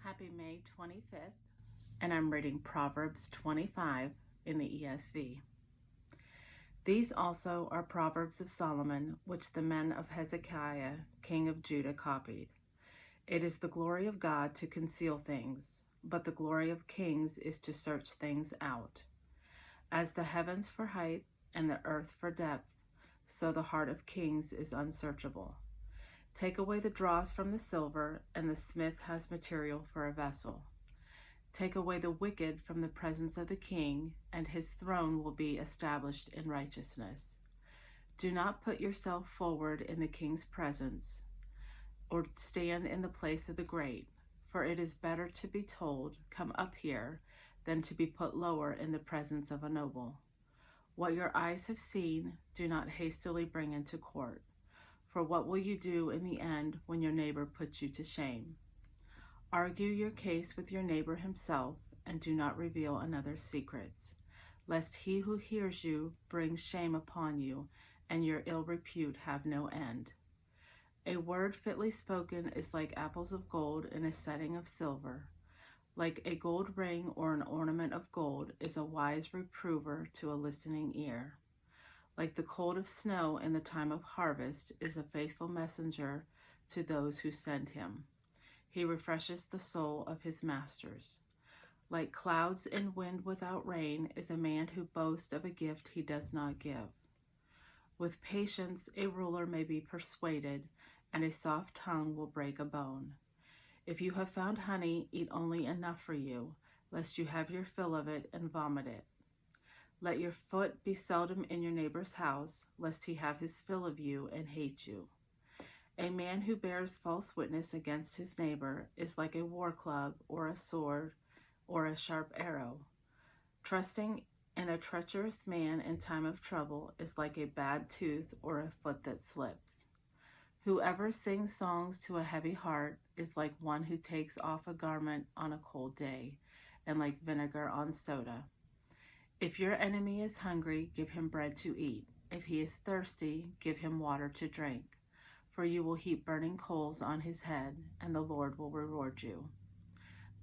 Happy May 25th, and I'm reading Proverbs 25 in the ESV. These also are Proverbs of Solomon, which the men of Hezekiah, king of Judah, copied. It is the glory of God to conceal things, but the glory of kings is to search things out. As the heavens for height and the earth for depth, so the heart of kings is unsearchable. Take away the dross from the silver, and the smith has material for a vessel. Take away the wicked from the presence of the king, and his throne will be established in righteousness. Do not put yourself forward in the king's presence, or stand in the place of the great, for it is better to be told, "Come up here," than to be put lower in the presence of a noble. What your eyes have seen, do not hastily bring into court. For what will you do in the end when your neighbor puts you to shame? Argue your case with your neighbor himself, and do not reveal another's secrets, lest he who hears you bring shame upon you, and your ill repute have no end. A word fitly spoken is like apples of gold in a setting of silver. Like a gold ring or an ornament of gold is a wise reprover to a listening ear. Like the cold of snow in the time of harvest is a faithful messenger to those who send him. He refreshes the soul of his masters. Like clouds and wind without rain is a man who boasts of a gift he does not give. With patience a ruler may be persuaded, and a soft tongue will break a bone. If you have found honey, eat only enough for you, lest you have your fill of it and vomit it. Let your foot be seldom in your neighbor's house, lest he have his fill of you and hate you. A man who bears false witness against his neighbor is like a war club or a sword or a sharp arrow. Trusting in a treacherous man in time of trouble is like a bad tooth or a foot that slips. Whoever sings songs to a heavy heart is like one who takes off a garment on a cold day, and like vinegar on soda. If your enemy is hungry, give him bread to eat. If he is thirsty, give him water to drink. For you will heap burning coals on his head, and the Lord will reward you.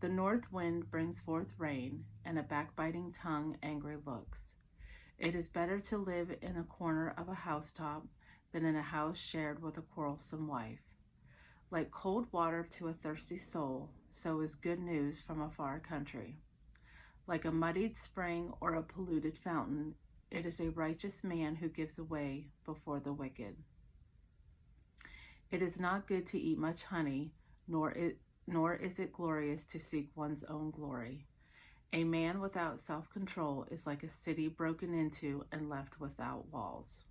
The north wind brings forth rain, and a backbiting tongue angry looks. It is better to live in a corner of a housetop than in a house shared with a quarrelsome wife. Like cold water to a thirsty soul, so is good news from a far country. Like a muddied spring or a polluted fountain, it is a righteous man who gives away before the wicked. It is not good to eat much honey, nor is it glorious to seek one's own glory. A man without self-control is like a city broken into and left without walls.